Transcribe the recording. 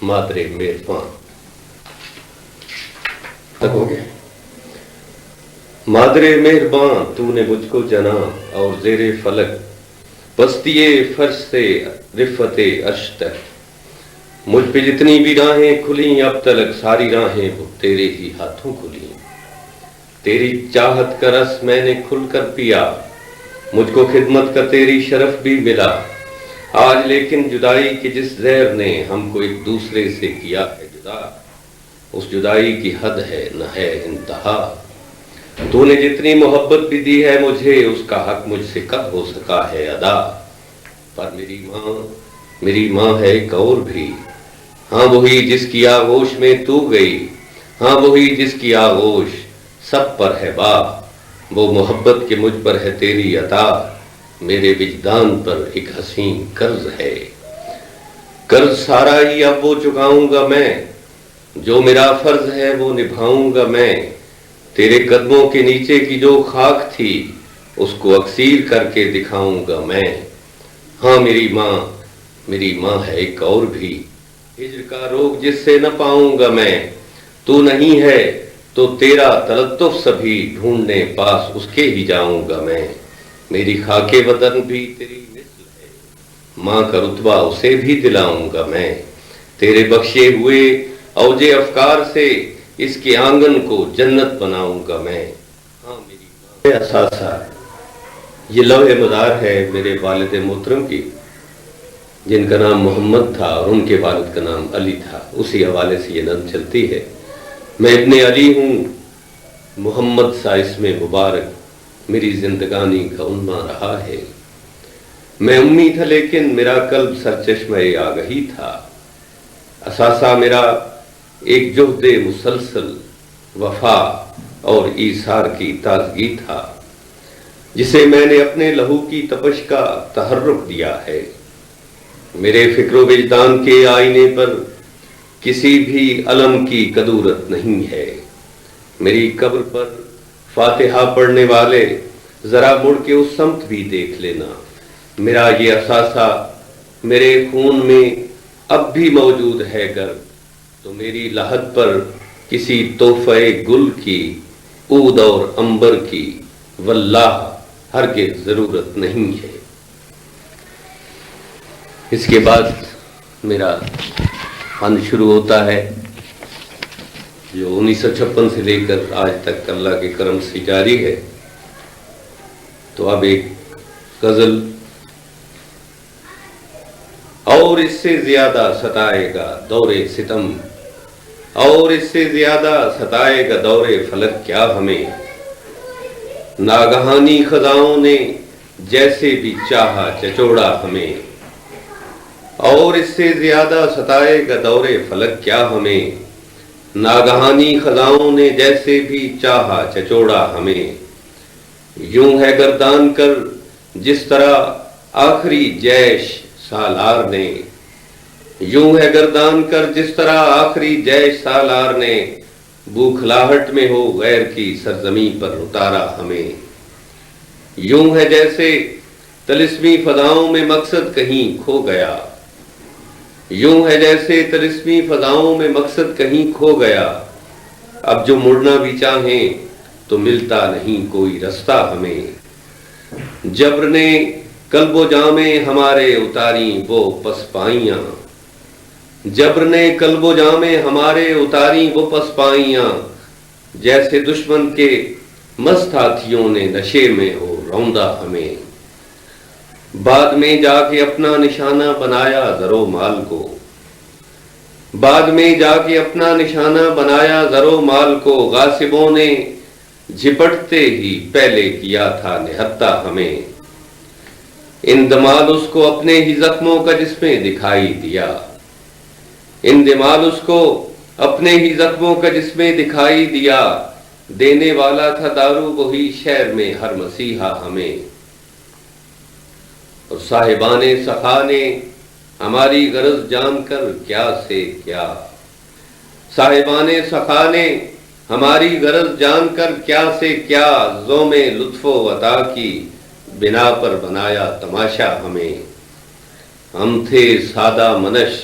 مادر مہربان اب ہو گیا. مادر مہربان تو نے مجھ کو جنا اور زیر فلک پستی فرش سے رفت عرش تک مجھ پہ جتنی بھی راہیں کھلیں اب تلک ساری راہیں وہ تیرے ہی ہاتھوں کھلیں. تیری چاہت کا رس میں نے کھل کر پیا مجھ کو خدمت کا تیری شرف بھی ملا. آج لیکن جدائی کی جس زہر نے ہم کو ایک دوسرے سے کیا ہے جدا اس جدائی کی حد ہے نہ ہے انتہا. تو نے جتنی محبت بھی دی ہے مجھے اس کا حق مجھ سے کب ہو سکا ہے ادا. پر میری ماں ہے ایک اور بھی. ہاں وہی جس کی آغوش میں تو گئی. ہاں وہی جس کی آغوش سب پر ہے با. وہ محبت کے مجھ پر ہے تیری عطا. میرے وجدان پر ایک حسین قرض ہے. قرض سارا ہی اب وہ چکاؤں گا میں. جو میرا فرض ہے وہ نبھاؤں گا میں. تیرے قدموں کے نیچے کی جو خاک تھی اس کو اکسیر کر کے دکھاؤں گا میں. ہاں میری ماں ہے ایک اور بھی. ہجر کا روگ جس سے نہ پاؤں گا میں. تو نہیں ہے تو تیرا تلطف سبھی ڈھونڈنے پاس اس کے ہی جاؤں گا میں. میری خاک وطن بھی تیری مثل ہے. ماں کا رتبہ اسے بھی دلاؤں گا میں. تیرے بخشے ہوئے اوج افکار سے اس کے آنگن کو جنت بناؤں گا میں. ہاں میری ماں اثاثہ. یہ لوح مدار ہے میرے والد محترم کی جن کا نام محمد تھا اور ان کے والد کا نام علی تھا. اسی حوالے سے یہ نظم چلتی ہے. میں ابن علی ہوں محمد سا اسم مبارک میری زندگانی کا عنوان رہا ہے. میں امی تھا لیکن میرا قلب سرچشمہ آگہی تھا. اثاثہ میرا ایک جہد مسلسل وفا اور ایثار کی تازگی تھا جسے میں نے اپنے لہو کی تپش کا تحرک دیا ہے. میرے فکر و وجدان کے آئینے پر کسی بھی علم کی کدورت نہیں ہے. میری قبر پر فاتحہ پڑھنے والے ذرا مڑ کے اس سمت بھی دیکھ لینا. میرا یہ اثاثہ میرے خون میں اب بھی موجود ہے گر تو میری لحد پر کسی تحفہ گل کی عود اور عنبر کی واللہ ہرگز ضرورت نہیں ہے. اس کے بعد میرا فن شروع ہوتا ہے جو 1956 سے لے کر آج تک اللہ کے کرم سے جاری ہے. تو اب ایک غزل. اور اس سے زیادہ ستائے گا دور ستم اور اس سے زیادہ ستائے گا دور فلک کیا ہمیں. ناگہانی خزاؤں نے جیسے بھی چاہا چچوڑا ہمیں. اور اس سے زیادہ ستائے گا دور فلک کیا ہمیں. ناگہانی خزاؤں نے جیسے بھی چاہا چچوڑا ہمیں. یوں ہے گردان کر جس طرح آخری جیش سالار نے. یوں ہے گردان کر جس طرح آخری جیش سالار نے بوکھلاہٹ میں ہو غیر کی سرزمین پر اتارا ہمیں. یوں ہے جیسے طلسمی فضاؤں میں مقصد کہیں کھو گیا. یوں ہے جیسے طلسمی فضاؤں میں مقصد کہیں کھو گیا. اب جو مڑنا بھی چاہیں تو ملتا نہیں کوئی رستہ ہمیں. جبر نے قلب و جامیں ہمارے اتاری وہ پسپائیاں. جبر نے قلب و جامیں ہمارے اتاری وہ پسپائیاں. جیسے دشمن کے مست ہاتھیوں نے نشے میں ہو روندا ہمیں. بعد میں جا کے اپنا نشانہ بنایا زر و مال کو. بعد میں جا کے اپنا نشانہ بنایا زر و مال کو. غاصبوں نے جھپٹتے ہی پہلے کیا تھا نہتہ ہمیں. اندمال اس کو اپنے ہی زخموں کا جس میں دکھائی دیا. اندمال اس کو اپنے ہی زخموں کا جس میں دکھائی دیا. دینے والا تھا دارو وہی شہر میں ہر مسیحا ہمیں. اور صاحبان سخا نے ہماری غرض جان کر کیا سے کیا. صاحبان سخا نے ہماری غرض جان کر کیا سے کیا. زوم لطف و عطا کی بنا پر بنایا تماشا ہمیں. ہم تھے سادہ منش